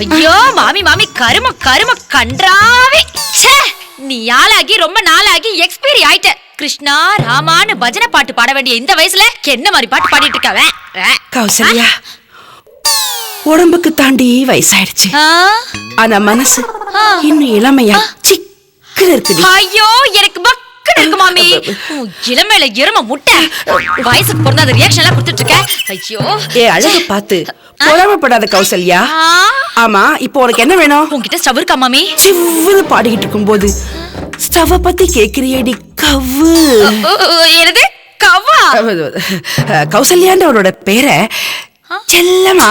ஐயோ மாமி மாமி கரும கரும கன்றாவே. நீ ஆளாகி ரொம்ப நாளாகி எக்ஸ்பீரி ஆயிட்ட. கிருஷ்ணா ராமான்னு பஜனை பாட்டு பாட வேண்டிய இந்த வயசுல என்ன மாதிரி பாட்டு பாடிட்டு இருக்காவ? கௌசல்யா, உடம்புக்கு தாண்டி வயசாயிடுச்சு, ஆனா மனசு இன்னும் இளமையா சிக்கன இருக்குது. ஐயோ எனக்கு பக்கன இருக்கு மாமி. இளமையில எரும முட்டை வயசுக்கு பிறந்த அந்த ரியாக்ஷன் எல்லாம் கொடுத்துட்டு இருக்க. ஐயோ அழகு பார்த்து பொறாமப்படாத கௌசல்யா. ஆமா, இப்போ உனக்கு என்ன வேணும்? உன்கிட்ட ஸ்டவ் இருக்கா மாமி? சிவ்வுன்னு பாடிக்கிட்டு இருக்கும் போது ஸ்டவ் பத்தி கேக்குறியடி கவ்வு. என்னது கவ்வா? கௌசல்யான்ற அவரோட பேரை செல்லமா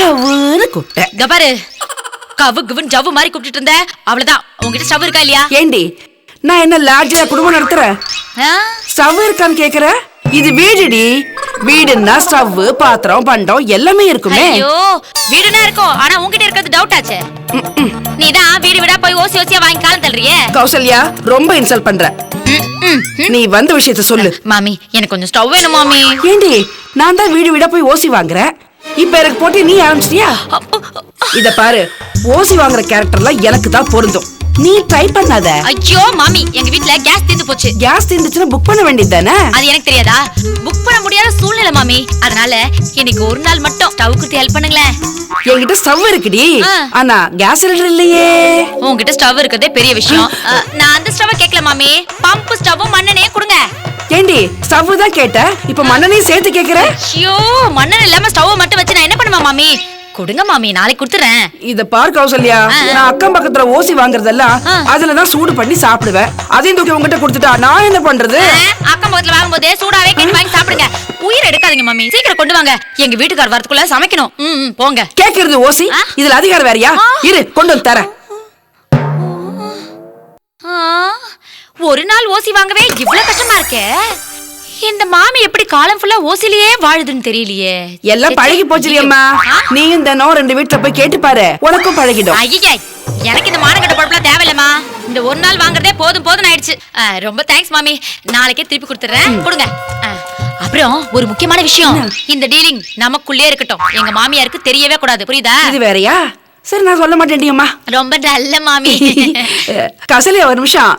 கவ்வுன்னு கூப்பிட்ட. பாரு, கவு கவுன்னு ஜவ்வு மாதிரி கூப்பிட்டு இருந்த, அவ்வளவுதான். உங்ககிட்ட ஸ்டவ் இருக்கா இல்லையா? ஏண்டி, நான் என்ன லாட்ஜா குடும்பம் நடத்துறேன்? ஸ்டவ் இருக்கான்னு கேக்குற? இது வீடுடி. வீடுன்னா ஸ்டவ், பாத்திரம், பண்டம் எல்லாமே இருக்குமே. ஐயோ, வீடுனா இருக்கும், ஆனா உன்கிட்ட இருக்கிறது டவுட் ஆச்சு. நீதான் வீடு வீடா போய் ஓசி ஓசியா வாங்கி காலம் தள்ளுறியே. கௌசல்யா, ரொம்ப இன்சல்ட் பண்ற. நீ வந்த விஷயத்த சொல்லு. மாமி, எனக்கு கொஞ்சம் ஸ்டவ் வேணும் மாமி. ஏண்டி, நான் தான் வீடு வீடா போய் ஓசி வாங்குறேன், இப்ப எனக்கு போட்டு நீ ஆரம்பிச்சிட்டியா? இத பாரு, ஓசி வாங்குற கேரக்டர்லாம் எனக்கு தான் பொருந்தும், நீ ட்ரை பண்ணாத. ஐயோ மாமி, எங்க வீட்ல கேஸ் தீந்து போச்சு. கேஸ் தீந்துச்சுன்னா புக் பண்ண வேண்டியது தானே? அது எனக்கு தெரியாதா? புக் பண்ண முடியாத சூழ்நிலை மாமி. அதனால இன்னைக்கு ஒரு நாள் மட்டும் ஸ்டவ் கொடுத்து ஹெல்ப் பண்ணுங்களேன். என்கிட்ட ஸ்டவ் இருக்குடி, ஆனா கேஸ் சிலிண்டர் இல்லையே. உன்கிட்ட ஸ்டவ் இருக்கதே பெரிய விஷயம். நான் அந்த ஸ்டவ் கேட்கல மாமி, பம்ப் ஸ்டவ்வும் மண்ணெண்ணையும் கொடுங்க. ஏண்டி, ஸ்டவ் தான் கேட்ட, இப்ப மண்ணெண்ணையும் சேர்த்து கேக்குற? ஐயோ, மண்ணெண்ணெய் இல்லாம ஸ்டவ் மட்டும் வச்சு நான் என்ன பண்ணுமா மாமி? கொடுங்க மாமி, நாளைக்கு கொடுத்துறேன். இத பாரு கௌசல்யா, நான் அக்கம் பக்கத்துல ஓசி வாங்குறதெல்லாம் அதுலதான் சூடு பண்ணி சாப்பிடுவேன். அதையும் தூக்கி உங்ககிட்ட கொடுத்துட்டா நான் என்ன பண்றது? அக்கம் பக்கத்துல வாங்கும்போதே சூடாவே கேட்டு வாங்கி சாப்பிடுங்க. உயிர் எடுக்காதீங்க மாமி, சீக்கிரம் கொண்டு வாங்க. எங்க வீட்டுக்கார் வரதுக்குள்ள சமைக்கணும். போங்க. கேக்குறது ஓசி, இதுல அதிகாரம் வேறயா? இரு, கொண்டு வந்து தரேன். ஒரு நாள் ஓசி வாங்கவே இவ்வளவு கஷ்டமா இருக்கே. இந்த மாமி எப்படி காலம் ஃபுல்லா ஓசிலேயே வாழுதுன்னு தெரியலையே. எல்லாம் பழகி போச்சுரியம்மா. நீயும் தினம் 2 வீட்டுல போய் கேட்டு பாரு, உனக்கும் பழகிடும். ஐயே, எனக்கு இந்த மானங்கட்ட பொழப்புலாம் தேவையில்லமா. இந்த ஒரு நாள் வாங்குறதே போதும் போதும் ஆயிடுச்சு. ரொம்ப தேங்க்ஸ் மாமி, நாளைக்கே திருப்பி கொடுத்துறேன். கொடுங்க. அப்புறம் ஒரு முக்கியமான விஷயம், இந்த டீலிங் நமக்குள்ளே இருக்கட்டும், எங்க மாமியாருக்கு தெரியவே கூடாது, புரியுதா? இது வேறயா? சரி, நான் சொல்ல மாட்டேன்டியம்மா. ரொம்ப நல்ல மாமி. கசலியா, ஒரு நிமிஷம்.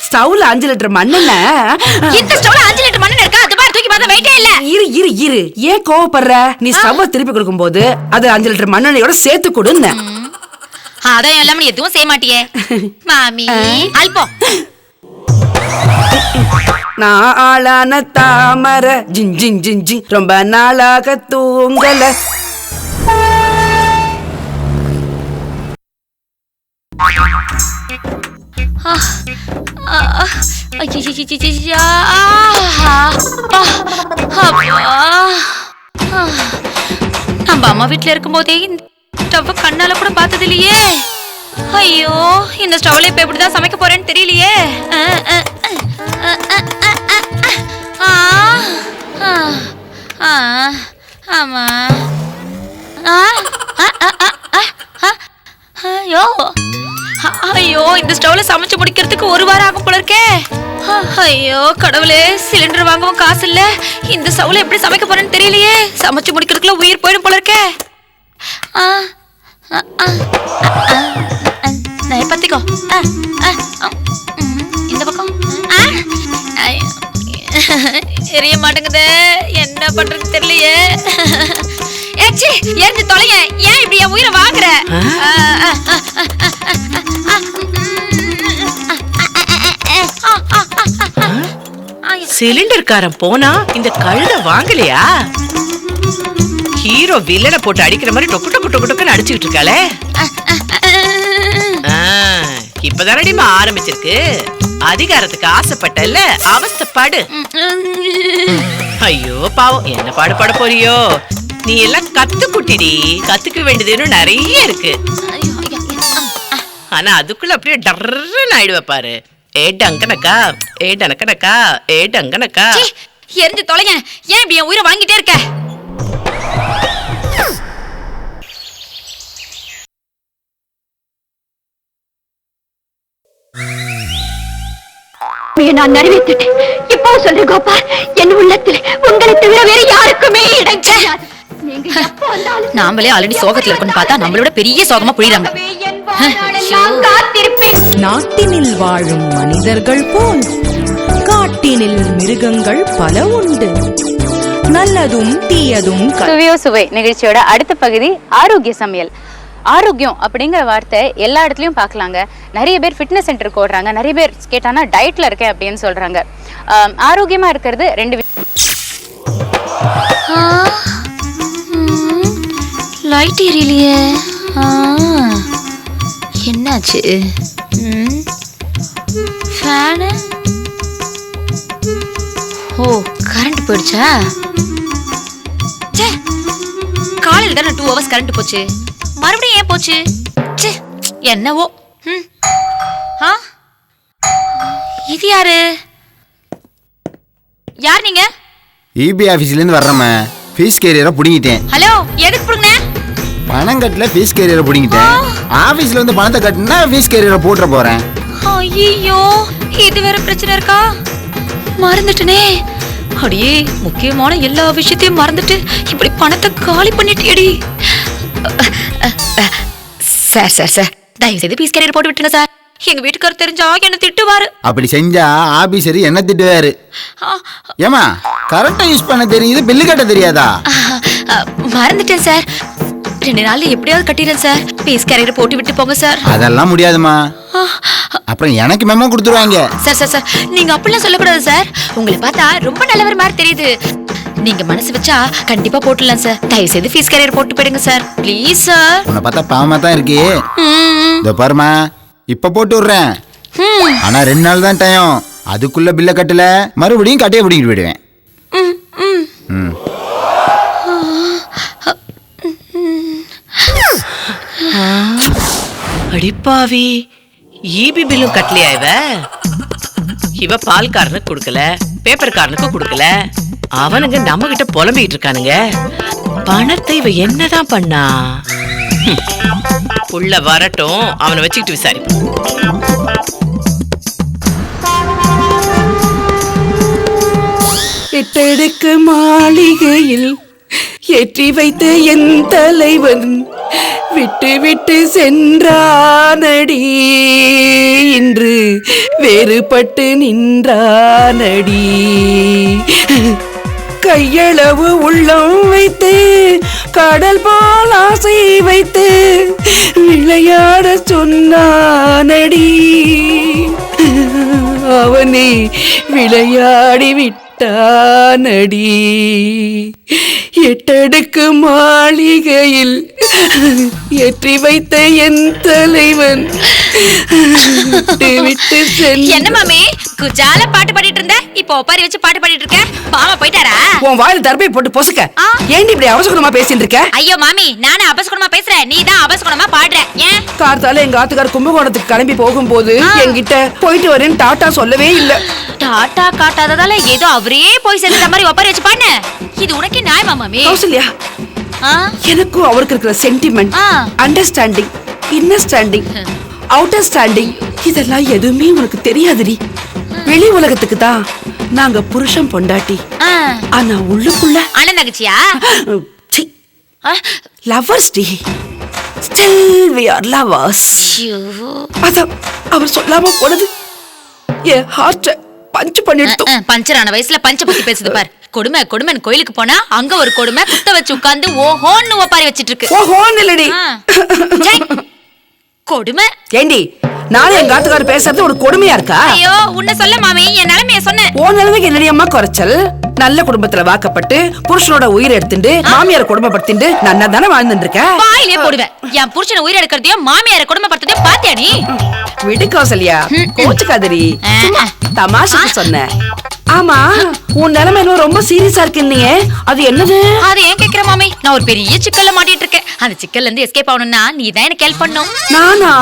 ஸ்டவ்ல 5 லிட்டர் மண்ணெண்ணெய். இந்த ஸ்டவ்ல 5 லிட்டர் மண்ணெண்ணெய் இருக்கா? அது பாரு, தூக்கி பார்த்தா வெயிட்டே இல்ல. இரு, ஏன் கோவப்படுற? நீ ஸ்டவ் திருப்பி கொடுக்கும் போது அது 5 லிட்டர் மண்ணெண்ணையோட சேர்த்து கொடுன்னு. அதான் எல்லாம் எதுவும் செய்ய மாட்டியே மாமி. அல்பம். நான் ஆளான தாமரை ஜிங் ஜிங் ஜிங் ஜிங், ரொம்ப நாளாக தூங்கல. நம்ம அம்மா வீட்டுல இருக்கும் போதே ஸ்டவ் கண்ணால கூட பார்த்தது இல்லையே. ஐயோ, இந்த ஸ்டவ்ல இப்ப எப்படிதான் சமைக்க போறேன்னு தெரியலையே. ஆமா. ஐயோ, இந்த ஸ்டவ்ல சமைச்சு முடிக்கிறதுக்கு 1 வாரம் ஆகும் போல இருக்கே. ஐயோ கடவுளே, சிலிண்டர் வாங்கவும் காசு இல்ல, இந்த ஸ்டவ்ல எப்படி சமைக்க போறேன்னு தெரியலையே. சமைச்சு முடிக்கிறதுக்குள்ள உயிர் போயிடும் போல இருக்கே. பத்திக்கோ, இந்த பக்கம் எரிய மாட்டேங்குது, என்ன பண்றது தெரியலையே. ஏச்சி, எரிஞ்சு தொலைங்க. ஏன் இப்படி என் உயிரை வாங்குற? சிலிண்டர்காரன் போனா இந்த கழுத வாங்கலையா? ஹீரோ வில்லனை போட்டு அடிக்கிற மாதிரி டொக்கு டொக்கு டொக்கு டொக்குன்னு அடிச்சுக்கிட்டு இருக்காளே. இப்பதானடிமா ஆரம்பிச்சிருக்கு. அதிகாரத்துக்கு ஆசைப்பட்டல, அவஸ்தைப்பாடு. ஐயோ பாவம், என்ன பாடு பாட போறியோ? நீ எல்லாம் கத்துக்குட்டிடி, கத்துக்க வேண்டியது நிறைய இருக்கு. ஆனா அதுக்குள்ள அப்படியே டர்ன்னு ஆயிடுவ பாரு. ஏ டங்கனக்கா, ஏ டனக்கனக்கா, ஏ டங்கனக்கா. எரிஞ்சு தொலைங்க. ஏன் இப்படி என் உயிரை வாங்கிட்டே இருக்க? நான் நிறைவேற்றிட்டேன். இப்போ சொல்றேன் கோபால், என் உள்ளத்தில் உங்களை தவிர வேற யாருக்குமே இடம் கிடையாது. நாமளே ஆல்ரெடி சோகத்துல இருக்குன்னு பார்த்தா நம்மளோட பெரிய சோகமா புரியுறாங்க. நாட்டினில் வாழும் மனிதர்கள் போல் காட்டினில் மிருகங்கள் பல உண்டு. நல்லதும் தீயதும் சுவையோ சுவை நிகழ்ச்சியோட அடுத்த பகுதி ஆரோக்கிய சமையல். ஆரோக்கியம் அப்படிங்கிற வார்த்தை எல்லா இடத்துலயும் பார்க்கலாங்க. நிறைய பேர் ஃபிட்னஸ் சென்டருக்கு ஓடுறாங்க, நிறைய பேர் கேட்டானா டயட்ல இருக்கேன் அப்படின்னு சொல்றாங்க. ஆரோக்கியமா இருக்கிறது ரெண்டு லைட் எரியலையே, என்னாச்சு? ஃபேனு, ஓ கரண்ட் போயிடுச்சா? காலையில் தானே 2 hours கரண்ட் போச்சு, மறுபடியும் ஏன் போச்சு? என்னவோ. இது யாரு? யார் நீங்க? இபி ஆபீஸ்ல இருந்து வர்றேன். ஃபீஸ் கேரியரை புடிங்கிட்டேன். ஹலோ, எதுக்கு புடுங்க? பணம் கட்டல, ஃபீஸ் கேரியரை புடிங்கிட்டேன். ஆபீஸ்ல வந்து பணத்தை கட்டினா ஃபீஸ் கேரியரை போட்டுற போறேன். ஐயோ, இது வேற பிரச்சனை இருக்கா? மறந்துட்டனே. அடியே, முக்கியமான எல்லா விஷயத்தையும் மறந்துட்டு இப்படி பணத்தை காலி பண்ணிட்டேடி. சார் சார் சார், தயவு செய்து ஃபீஸ் கேரியர் போட்டு விட்டுருங்க சார். எங்க வீட்டுக்காரர் தெரிஞ்சா என்ன திட்டுவாரு. அப்படி செஞ்சா ஆபீசர் என்ன திட்டுவாரு? ஏமா கரெக்டா யூஸ் பண்ண தெரியுது, பில்லு கட்ட தெரியாதா? மறந்துட்டேன் சார். 2 நாள்ல எப்படியாவது கட்டிடுறேன் சார். ஃபீஸ் கேரியர் போட்டு விட்டு போங்க சார். அதெல்லாம் முடியாதுமா, அப்புறம் எனக்கு மெமோ கொடுத்துருவாங்க. சார் சார் சார், நீங்க அப்படிலாம் சொல்லக்கூடாது சார். உங்களை பார்த்தா ரொம்ப நல்லவர் மாதிரி தெரியுது. நீங்க மனசு வச்சா கண்டிப்பா போட்டுடலாம் சார். தயவு செய்து ஃபீஸ் கேரியர் போட்டு போயிடுங்க சார், ப்ளீஸ் சார். உன்னை பார்த்தா பாவமா தான் இருக்கு. இதோ பாருமா, இப்ப போட்டு விடுறேன். ஆனா 2 நாள் தான் டைம். அதுக்குள்ள பில்ல கட்டல மறுபடியும் கட்டையை பிடிக்கிட்டு போயிடுவேன். அடிப்பாவி, ஈபி பில்லும் கட்டலையா? இவ பால்காரனுக்கு கொடுக்கல, பேப்பர்காரனுக்கு கொடுக்கல. அவனுங்க நம்ம கிட்ட புலம்பிட்டு இருக்கானுங்க. பணத்தை இவ என்னதான் பண்ணா? புள்ள வரட்டும், அவனை வச்சுக்கிட்டு விசாரிப்போம். எட்டடுக்கு மாளிகையில் ஏற்றி வைத்த என் தலைவன் விட்டு விட்டு சென்றானடி, இன்று வேறுபட்டு நின்றானடி. கையளவு உள்ளம் வைத்து கடல் போல் ஆசை வைத்து விளையாட சொன்னானடி, அவனே விளையாடி விட்டானடி. எட்டடுக்கு மாளிகையில் ஏற்றி வைத்த என் தலைவன் விட்டு விட்டு என்ன மாமி குஜால பாட்டு பாடிட்டு இருந்த, இப்போ ஒப்பாரி வச்சு பாட்டு பாடிட்டு இருக்க? மாமா போயிட்டாரா? உன் வாயில தர்பை போட்டு பொசுக்க. ஏன் இப்படி அவசரமா பேசிட்டு இருக்க? ஐயோ மாமி, நானே அபசகுணமா பேசுறேன், நீ தான் அபசகுணமா பாடுற. ஏன்? கார்த்தால எங்க ஆத்துக்கார கும்பகோணத்துக்கு கிளம்பி போகும்போது என்கிட்ட போயிட்டு வரேன்னு டாட்டா சொல்லவே இல்ல. டாட்டா காட்டாததால ஏதோ அவரே போய் சேர்ந்த மாதிரி ஒப்பாரி வச்சு பாடுன. இது உனக்கு நியாயமா மாமி? கௌசல்யா, எனக்கும் அவருக்கு இருக்கிற சென்டிமெண்ட், அண்டர்ஸ்டாண்டிங், இன்னர்ஸ்டாண்டிங், அவுட்டர் ஸ்டாண்டிங் இதெல்லாம் எதுவுமே உனக்கு தெரியாதுடி. வெளி உலகத்துக்கு தான் நாங்க புருஷன் பொண்டாட்டி, ஆனா உள்ளுக்குள்ள அண்ணன் தங்கச்சியா? லவர்ஸ் டி. Still we are lovers. அதான் அவர் சொல்லாம போனது என் ஹார்ட் பஞ்ச் பண்ணிடுது. பஞ்சரான வயசுல பஞ்ச பத்தி பேசுது பார். கொடுமை கொடுமைன்னு கோயிலுக்கு போனா அங்க ஒரு கொடுமை குத்த வச்சு உட்கார்ந்து ஓஹோன்னு ஒப்பாரி வச்சிட்டு இருக்கு. ஓஹோன்னு இல்லடி, கொடுமை. ஏண்டி நானும் எங்க ஆத்துக்காரர் பேசுறது ஒரு கொடுமையா இருக்கா? ஐயோ உன்ன சொல்ல மாமி, என் நிலைமைய சொன்னேன். ஓ நிலைமைக்கு என்னடி அம்மா குறைச்சல்? நல்ல குடும்பத்துல வாக்கப்பட்டு புருஷனோட உயிரை எடுத்துட்டு மாமியார குடும்பப்படுத்திட்டு நன்னா தானே வாழ்ந்துட்டு இருக்க. வாயிலே போடுவேன். என் புருஷனை உயிரை எடுக்கிறதையும் மாமியார குடும்பப்படுத்துறதையும் பாத்தியா நீ? விடு கௌசல்யா, கோச்சுக்காதடி, சும்மா தமாஷுக்கு சொன்னேன். ஆமா, உன் நிலைமை என்ன ரொம்ப சீரியஸா இருக்குன்னீங்க, அது என்னது? அது ஏன் கேக்குற மாமி? நான் ஒரு பெரிய சிக்கல்ல மாட்டிட்டு இருக்கேன். அந்த சிக்கல்ல இருந்து எஸ்கேப் ஆகணும்னா நீ தான் எனக்கு ஹெல்ப் பண்ணணும். நானா?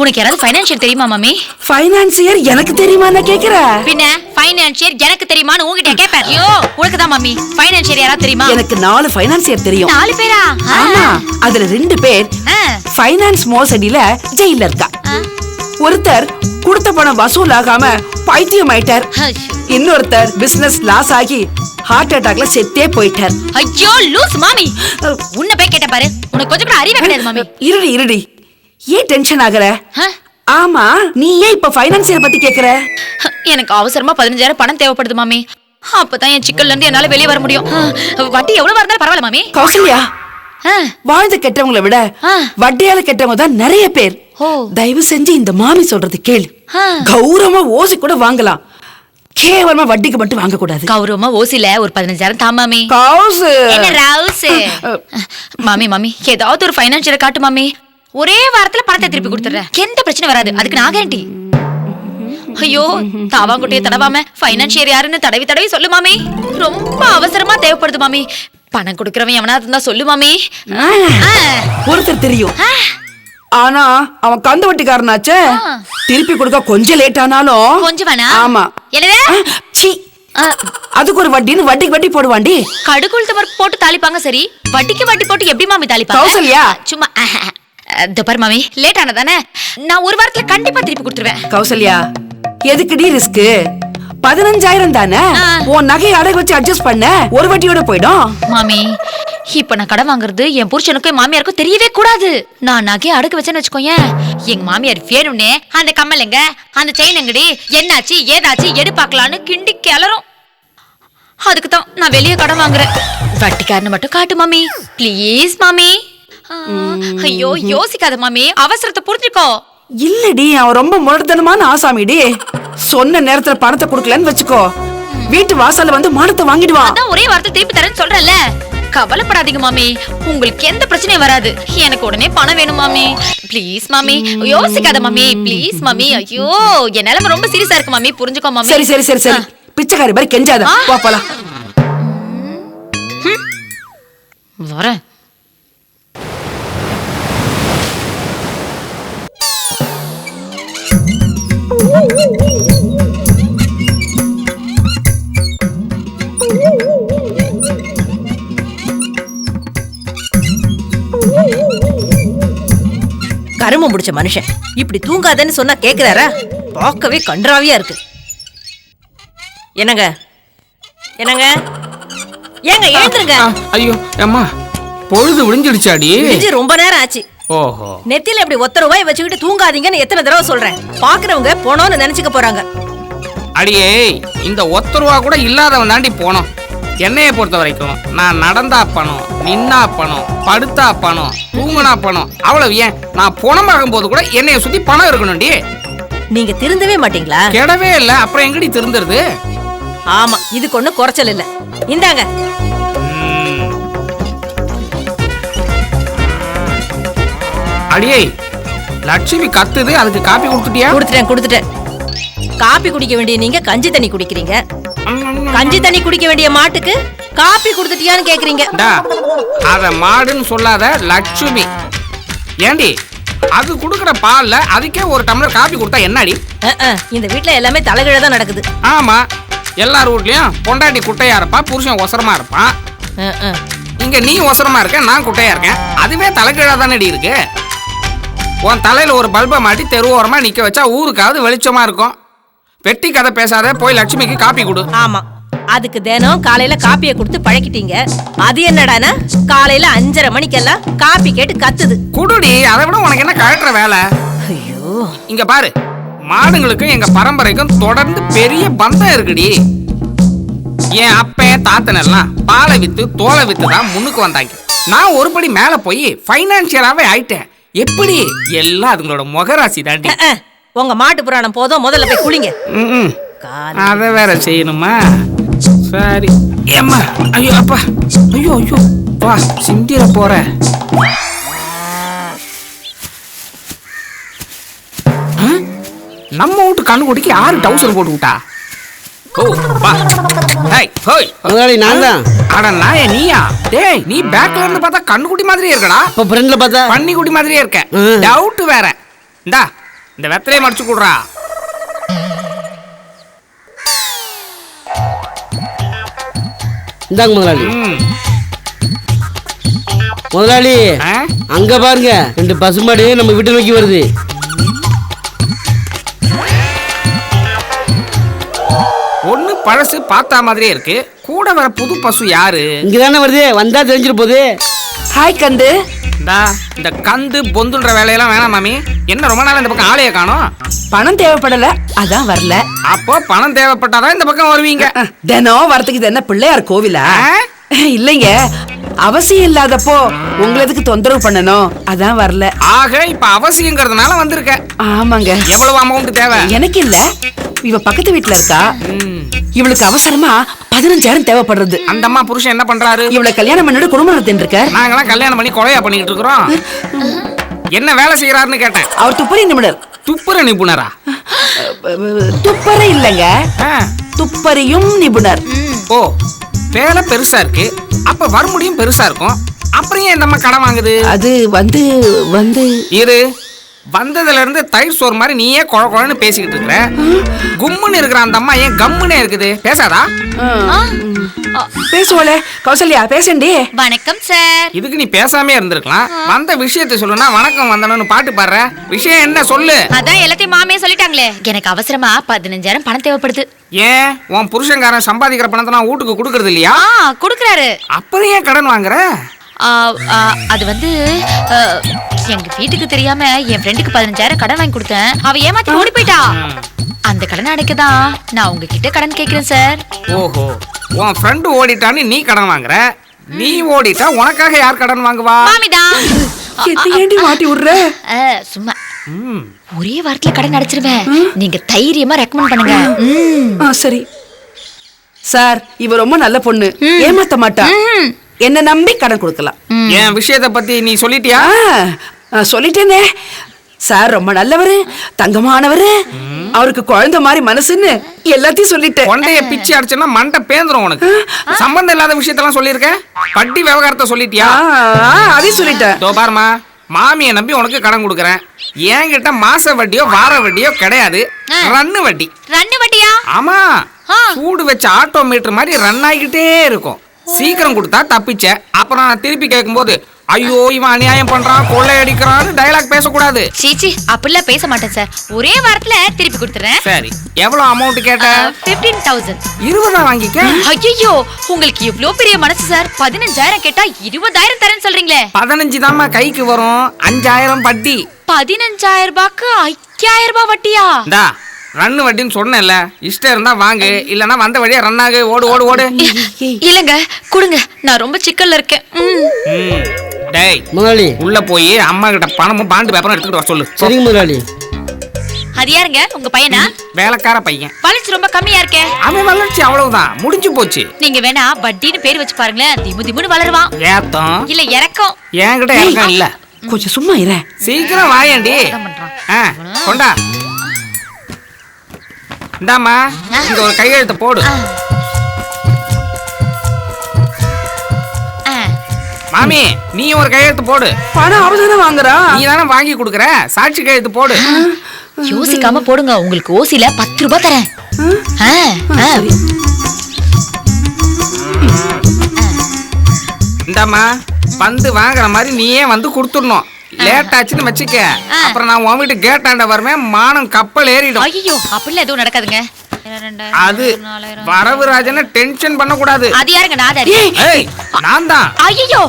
உனக்கு யாராவது ஃபைனான்சியர் தெரியுமா மாமி? ஃபைனான்சியர் எனக்கு தெரியுமா நான் கேக்குற? பின்ன ஃபைனான்சியர் எனக்கு தெரியுமான்னு உன்கிட்ட கேட்பேன். ஐயோ உனக்கு தான் மாமி ஃபைனான்சியர் யாரா தெரியுமா? எனக்கு 4 ஃபைனான்சியர் தெரியும். 4 பேரா? ஆமா, அதுல 2 பேர் ஃபைனான்ஸ் மோசடியில ஜெயில இருக்கா. ஒருத்தர் கொடுத்த பணம் வசூல் ஆகாம பைத்தியம் ஆயிட்டார். இன்னொருத்தர் பிசினஸ் லாஸ் ஆகி ஹார்ட் அட்டாக்ல செத்தே போயிட்டார். ஐயோ லூஸ் மாமி, உன்னை போய் கேட்ட பாரு, உனக்கு கொஞ்சம் கூட அறிவே கிடையாது மாமி. இருடி ஏன் டென்ஷன் ஆகுற? ஆமா, நீ ஏன் இப்ப ஃபைனான்சியர் பத்தி கேக்குற? எனக்கு அவசரமா 15,000 பணம் தேவைப்படுது மாமி. அப்பதான் என் சிக்கல்ல இருந்து என்னால வெளியே வர முடியும். வட்டி எவ்வளவு இருந்தாலும் பரவாயில்ல மாமி. கௌசல்யா, வாழ்ந்து கெட்டவங்களை விட வட்டியால கெட்டவங்க தான் நிறைய பேர். தயவு செஞ்சு இந்த மாமி சொல்றது கேளு. கௌரவமா ஓசி கூட வாங்கலாம், கேவலமா வட்டிக்கு மட்டும் வாங்க கூடாது. கௌரவமா ஓசில ஒரு 15,000 தா மாமி. கௌசு என்ன ரவுஸ்? மாமி ஏதாவது ஒரு ஃபைனான்சியரை காட்டு மாமி. ஒரே வாரத்துல பணத்தை திருப்பி கொடுத்துறேன், எந்த பிரச்சனை வராது, அதுக்கு நான் கேரண்டி. ஐயோ, தாவாங்குட்டியை தடவாம ஃபைனான்சியர் யாருன்னு தடவி சொல்லு மாமி. ரொம்ப அவசரமா தேவைப்படுது மாமி. பணம் கொடுக்கறவன் எவனா இருந்தா சொல்லு மாமி. ஒருத்தர் தெரியும், ஆனா அவன் கந்து வட்டிக்காரனாச்சே. திருப்பி கொடுக்க கொஞ்சம் லேட் ஆனாலும் கொஞ்சம் வேணா. ஆமா, என்னது அதுக்கு ஒரு வட்டின்னு வட்டிக்கு வட்டி போடுவாண்டி. கடுகுள் தமர் போட்டு தாளிப்பாங்க, சரி வட்டிக்கு வட்டி போட்டு எப்படி மாமி தாளிப்பாங்க? கௌசல்யா, சும்மா தப்பர் மாமி, லேட் ஆனதானே, நான் ஒரு வாரத்துல கண்டிப்பா திருப்பி கொடுத்துருவேன். கௌசல்யா, எதுக்குடி ரிஸ்க்? 15,000 தானே, உன் நகையை அடகு வச்சு அட்ஜஸ்ட் பண்ண, ஒரு வட்டியோட போயிடும். மாமி, இப்ப நான் கடன் வாங்குறது என் புருஷனுக்கும் மாமியாருக்கும் தெரியவே கூடாது. நான் நகையை அடகு வச்சேன்னு வச்சுக்கோயேன், எங்க மாமியார் வேணும்னே அந்த கம்மல் எங்க, அந்த செயின் எங்கடி, என்னாச்சு ஏதாச்சு எடு பாக்கலான்னு கிண்டி கிளறும். அதுக்கு தான் நான் வெளியே கடன் வாங்குறேன். வட்டிக்காரன்னு மட்டும் காட்டு மாமி, ப்ளீஸ் மாமி. ஐயோ யோசிக்காத மாமி, அவசரத்தை புரிஞ்சுக்கோ. இல்லடி, அவன் ரொம்ப முரட்டுத்தனமான ஆசாமிடி. சொன்ன நேரத்துல பணத்தை கொடுக்கலன்னு வச்சுக்கோ, வீட்டு வாசல்ல வந்து மானத்தை வாங்கிடுவான். அதான் ஒரே வார்த்தை திருப்பி தரேன்னு சொல்றேன்ல. கவலைப்படாதீங்க மாமி, உங்களுக்கு எந்த பிரச்சனையும் வராது. எனக்கு உடனே பணம் வேணும் மாமி, ப்ளீஸ் மாமி. யோசிக்காத மாமி, ப்ளீஸ் மாமி. ஐயோ, என் நிலைமை ரொம்ப சீரியஸா இருக்கு மாமி, புரிஞ்சுக்கோ மாமி. சரி சரி சரி சரி, பிச்சைக்காரி மாதிரி கெஞ்சாத, வா போலாம். வரேன். கருமம் முடிச்ச மனுஷன் இப்படி தூங்காதன்னு சொன்னா கேக்குறாரா? பார்க்கவே கன்றாவியா இருக்கு. என்னங்க என்னங்க, ஏங்க எழுந்துருங்க. ஐயோ அம்மா, பொழுது விடிஞ்சிடுச்சாடி? விடிஞ்சு ரொம்ப நேரம் ஆச்சு. ஓஹோ, நெத்தில இப்படி ஒத்த ரூபாய் வச்சுக்கிட்டு தூங்காதீங்கன்னு எத்தனை தடவை சொல்றேன். பாக்குறவங்க போனோன்னு நினைச்சுக்க போறாங்க. அடியே, இந்த ஒத்த ரூபா கூட இல்லாதவன் தாண்டி போனோம். என்னைய பொறுத்த வரைக்கும் நான் நடந்தா பணம், நின்னா பணம், படுத்தா பணம், தூங்குனா பணம், அவ்வளவு. ஏன் நான் பணமாகும் போது கூட என்னைய சுத்தி பணம் இருக்கணும்டி. நீங்க திருந்தவே மாட்டீங்களா? கெடவே இல்ல, அப்புறம் எங்கடி திருந்துறது? ஆமா, இதுக்கு ஒண்ணும் குறைச்சல் இல்ல. இந்தாங்க. அடியே, லட்சுமி கத்துது, அதுக்கு காப்பி கொடுத்துட்டியா? கொடுத்துட்டேன். காப்பி குடிக்க வேண்டிய நீங்க கஞ்சி தண்ணி குடிக்கிறீங்க. கஞ்சி தண்ணி குடிக்க வேண்டிய மாட்டுக்கு காப்பி கொடுத்துட்டியான்னு கேக்குறீங்க. அத மாடுன்னு சொல்லாத லட்சுமி. ஏண்டி, அது குடுக்கற பால்ல அதுக்கே ஒரு டம்ளர் காப்பி கொடுத்தா என்னடி? இந்த வீட்ல எல்லாமே தலைகீழ தான் நடக்குது. ஆமா, எல்லார் வீட்லயும் பொண்டாட்டி குட்டையா இருப்பா, புருஷன் ஒசரமா இருப்பான். இங்க நீ ஒசரமா இருக்க, நான் குட்டையா இருக்கேன். அதுவே தலைகீழா தானடி இருக்கு. உன் தலையில ஒரு பல்பை மாட்டி தெருவோரமா நிக்க வச்சா ஊருக்காவது வெளிச்சமா இருக்கும். வெட்டி கதை பேசாத, போய் லட்சுமிக்கு காப்பி கொடு. ஆமா, அதுக்கு தினம் காலையில காப்பியை கொடுத்து பழக்கிட்டீங்க. அது என்னடானா காலையில 5:30 மணிக்கெல்லாம் காப்பி கேட்டு கத்துது. குடுடி, அதை விட உனக்கு என்ன கழட்டுற வேலை? ஐயோ, இங்க பாரு, மாடுங்களுக்கும் எங்க பரம்பரைக்கும் தொடர்ந்து பெரிய பந்தம் இருக்குடி. என் அப்பன் தாத்தன் எல்லாம் பாலை வித்து தோலை வித்து தான் முன்னுக்கு வந்தாங்க. நான் ஒருபடி மேல போய் பைனான்சியலாவே ஆயிட்டேன். எப்படி? எல்லாம் அதுங்களோட முகராசி தாண்டி. உங்க மாட்டு புராணம் போதும், முதல்ல போய் குளிங்க. அத வேற செய்யணுமா? சரி ஏம்மா. ஐயோ அப்பா, ஐயோ ஐயோ, வா சிந்திர போற. நம்ம வீட்டு கண்ணுக்குட்டிக்கு 6 டவுசர் போட்டு விட்டா. ஓ வா. டேய் ஹோய், முதலாளி நான் தான். அட நாயே நீயா? டேய், நீ பேக்ல இருந்து பார்த்தா கண்ணுக்குட்டி மாதிரியே இருக்கடா. இப்ப ஃப்ரண்ட்ல பார்த்தா பன்னிக்குட்டி மாதிரியே இருக்க. டவுட் வேற. இந்தா இந்த வெத்தலையை மடிச்சு குடுறா. இந்தாங்க முதலாளி. முதலாளி அங்க பாருங்க, 2 பசுமாடு நம்ம வீட்டை நோக்கி வருது. ஒண்ணு பழசு பார்த்தா மாதிரியே இருக்கு. கூட வர புது பசு யாரு? இங்கதானே வருது, வந்தா தெரிஞ்சிட்டு போகுது. ஹாய் கந்து. இந்த கந்து பொந்துன்ற வேலையெல்லாம் வேணாம் மாமி. என்ன ரொம்ப நாள் இந்த பக்கம் ஆளைய காணோம்? பணம் தேவைப்படல, அதான் வரல. அப்போ பணம் தேவைப்பட்டாதான் இந்த பக்கம் வருவீங்க. தினம் வரதுக்கு இது என்ன பிள்ளையார் கோவிலா? இல்லைங்க, அவசியம் இல்லாதப்போ உங்களை எதுக்கு தொந்தரவு பண்ணணும், அதான் வரல. ஆக இப்ப அவசியங்கிறதுனால வந்திருக்க. ஆமாங்க. எவ்வளவு அமௌண்ட் தேவை? எனக்கு இல்ல, இவ பக்கத்து வீட்டுல இருக்கா, இவளுக்கு அவசரமா 15,000 தேவைப்படுறது. அந்த அம்மா புருஷன் என்ன பண்றாரு? இவளை கல்யாணம் பண்ணிட்டு குடும்பம் நடத்திட்டு இருக்க. நாங்களாம் கல்யாணம் பண்ணி கொலையா பண்ணிட்டு இருக்கிறோம். என்ன வேலை செய்யறாருன்னு கேட்டேன். அவர் துப்பறி நிபுணர். துப்புர நிபுணரா? துப்பறை இல்லங்க, துப்பறியும் நிபுணர். ஓ, வேலை பெருசா இருக்கு, அப்ப வறுமுடியும் பெருசா இருக்கும். அப்புறம் ஏன் இந்த அம்மா கடன் வாங்குது? அது வந்து இரு, வந்ததுல இருந்து தயிர் சோறு மாதிரி நீயே குழ குழன்னு பேசிக்கிட்டு இருக்கிற. கும்முன்னு இருக்கிற அந்த அம்மா ஏன் கம்முனே இருக்குது? பேசாதா? பேசுவோல கௌசல்யா, பேசண்டி. வணக்கம் சார். இதுக்கு நீ பேசாமே இருந்திருக்கலாம். வந்த விஷயத்தை சொல்லுனா வணக்கம் வந்தனன்னு பாட்டு பாடுற. விஷயம் என்ன சொல்லு? அதான் எல்லாத்தையும் மாமே சொல்லிட்டாங்களே. எனக்கு அவசரமா 15,000 பணம் தேவைப்படுது. ஏன் உன் புருஷன்காரன் சம்பாதிக்கிற பணத்தை நான் வீட்டுக்கு கொடுக்கறது இல்லையா? குடுக்கறாரு. அப்புறம் ஏன் கடன் வாங்குற? அது வந்து எங்க வீட்டுக்கு தெரியாம என் ஃப்ரெண்டுக்கு 15,000 கடன் வாங்கி கொடுத்தேன். அவ ஏமாத்தி ஓடி போயிட்டா. அந்த கடன் அடைக்கதான் நான் உங்ககிட்ட கடன் கேக்குறேன் சார். ஓஹோ, உன் ஃப்ரெண்டு ஓடிட்டான்னு நீ கடன் வாங்குற. நீ ஓடிட்டா உனக்காக யார் கடன் வாங்குவா? மாமிதான். ஏண்டி மாட்டி விடுற? சும்மா ஒரே வாரத்துல கடன் அடைச்சிருவேன். நீங்க தைரியமா ரெக்கமெண்ட் பண்ணுங்க. சரி சார், இவ ரொம்ப நல்ல பொண்ணு, ஏமாத்த மாட்டா. என்ன நம்பி கடன் கொடுக்கலாம். என் விஷயத்தை பத்தி நீ சொல்லிட்டியா? சொல்லிட்டேனே சார், ரொம்ப நல்லவரு, தங்கமானவரு, அவருக்கு குழந்தை மாதிரி மனசுன்னு எல்லாத்தையும் சொல்லிட்டேன். கொண்டைய பிச்சு அடிச்சனா மண்டை பேந்துரும் உனக்கு. சம்பந்தம் இல்லாத விஷயத்தெல்லாம் சொல்லியிருக்க. பட்டி விவகாரத்தை சொல்லிட்டியா? அதையும் சொல்லிட்டேன். தோ பாருமா, மாமியை நம்பி உனக்கு கடன் கொடுக்கறேன். என்கிட்ட மாச வட்டியோ வார வட்டியோ கிடையாது, ரன்னு வட்டி. ரன்னு வட்டியா? ஆமா, சூடு வச்ச ஆட்டோமீட்டர் மாதிரி ரன் ஆகிட்டே இருக்கும். சீக்கிரம் கொடுத்தா தப்பிச்ச. அப்புறம் நான் திருப்பி கேட்கும்போது ஐயோ இவன் அநியாயம் பண்றான், கொள்ளை அடிக்கிறான்னு டயலாக் பேசக்கூடாது. சீச்சி, அப்படிலாம் பேச மாட்டேன் சார். ஒரே வாரத்துல திருப்பி கொடுத்துறேன். சரி, எவ்வளவு அமௌண்ட் கேட்ட? 15,000. 20 வாங்கிக்க. ஐயோ, உங்களுக்கு இவ்வளவு பெரிய மனசு சார். 15,000 கேட்டா 20,000 தரேன்னு சொல்றீங்களே. 15 தாம்மா கைக்கு வரும், 5,000 வட்டி. 15,000 ரூபாய்க்கு 5,000 ரூபாய் வட்டியா? இந்தா ரன்னு வட்டின்னு சொன்னேன்ல, இஷ்டம் இருந்தா வாங்கு, இல்லன்னா வந்த வழியா ரன் ஆகு, ஓடு ஓடு ஓடு. இல்லங்க, கொடுங்க, நான் ரொம்ப சிக்கல்ல இருக்கேன். டேய் முதலாளி, உள்ள போய் அம்மா கிட்ட பணமும் பாண்டு பேப்பரும் எடுத்துக்கிட்டு வர சொல்லு. சரிங்க முதலாளி. அது யாருங்க, உங்க பையனா? வேலைக்கார பையன். வளர்ச்சி ரொம்ப கம்மியா இருக்கே. அவன் வளர்ச்சி அவ்வளவுதான், முடிஞ்சு போச்சு. நீங்க வேணா வட்டின்னு பேர் வச்சு பாருங்களேன், திமு திமுன்னு வளருவான். ஏத்தம் இல்ல இறக்கம். என்கிட்ட இறக்கம் இல்ல. கொஞ்சம் சும்மா இரு. சீக்கிரம் வாயேண்டி. கொண்டா. இந்தாமா, இங்க ஒரு கையெழுத்து போடு. மாமி, நீ ஒரு கையெழுத்து போடு. பணம் அவதானே வாங்குறா, நீ தானே வாங்கி கொடுக்குற, சாட்சி கையெழுத்து போடு. யோசிக்காம போடுங்க, உங்களுக்கு ஓசில 10 ரூபாய் தரேன். இந்தாமா, வந்து வாங்குற மாதிரி நீயே வந்து கொடுத்துடணும். லேட் ஆச்சுன்னு வச்சுக்க, அப்புறம் நான் உன் வீட்டு கேட்டாண்ட வருவேன், மானம் கப்பல் ஏறிடும். ஐயோ, அப்படிலாம் எதுவும் நடக்காதுங்க. அது வரவுராஜனை டென்ஷன் பண்ண கூடாது. அது யாருங்க? நான் தான். ஐயோ,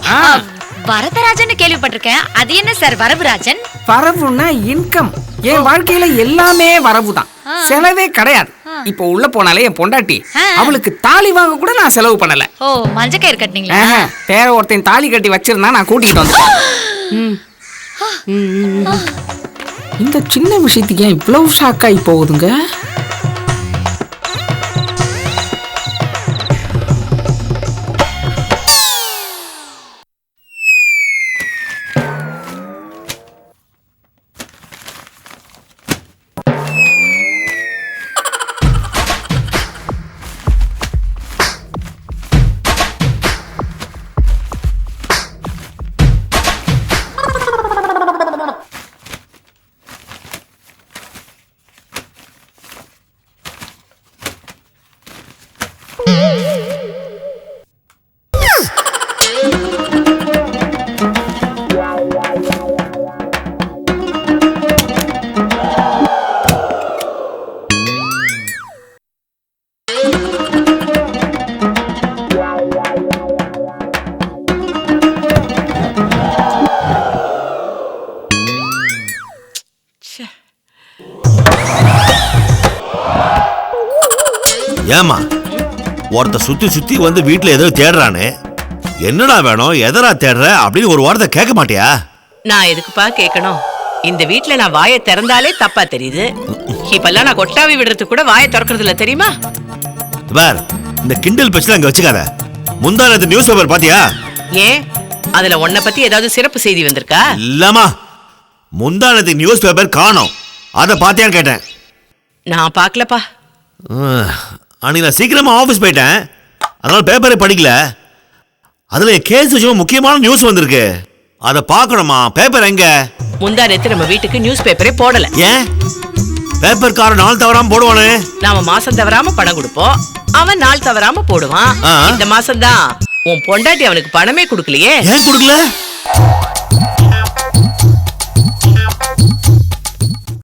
வரதராஜன் கேள்விப்பட்டிருக்கேன். அது என்ன சார் வரவுராஜன்? வரவுன்னா இன்கம். என் வாழ்க்கையில எல்லாமே வரவு தான், செலவே கிடையாது. இப்ப உள்ள போனாலே என் பொண்டாட்டி, அவளுக்கு தாலி வாங்க கூட நான் செலவு பண்ணல. ஓ, மஞ்சக்கயிறு கட்டினீங்களா? வேற ஒருத்தன் தாலி கட்டி வச்சிருந்தா நான் கூட்டிட்டு வந்தேன். இந்த சின்ன விஷயத்துக்கு ஏன் இவ்வளவு ஷாக் ஆகி போகுதுங்க? ஏமா ஒருத்த சுத்தி சுத்தி வந்து வீட்டுல ஏதோ தேடுறானே, என்னடா வேணும், எதரா தேடுற அப்படின்னு ஒரு வார்த்தை கேட்க மாட்டியா? நான் எதுக்குப்பா கேட்கணும்? இந்த வீட்ல நான் வாயை திறந்தாலே தப்பா தெரியுது. இப்பெல்லாம் நான் கொட்டாவி விடுறதுக்கு கூட வாயை திறக்கிறது இல்ல, தெரியுமா? பார், இந்த கிண்டல் பேச்சுல அங்க வச்சுக்காத. முந்தா நேத்து நியூஸ் பேப்பர் பாத்தியா? ஏன் அதுல உன்னை பத்தி ஏதாவது சிறப்பு செய்தி வந்திருக்கா? இல்லம்மா, முந்தா நேத்து நியூஸ் பேப்பர் காணோம். அத பாத்தியான்னு கேட்டேன். நான் பாக்கலப்பா. அன்னைக்கு நான் சீக்கிரமா ஆபீஸ் போயிட்டேன், அதனால பேப்பரே படிக்கல. அதுல கேஸ் விஷயமா முக்கியமான நியூஸ் வந்திருக்கு, அத பாக்கணுமா? பேப்பர் எங்க? முந்தா நேத்து நம்ம வீட்டுக்கு நியூஸ் பேப்பரே போடல. ஏன்? பேப்பர்காரன் நாள் தவறாம போடுவானே. நாம மாசம் தவறாம பணம் கொடுப்போம், அவன் நாள் தவறாம போடுவான். இந்த மாசம் தான் உன் பொண்டாட்டி அவனுக்கு பணமே கொடுக்கலையே. ஏன் கொடுக்கல?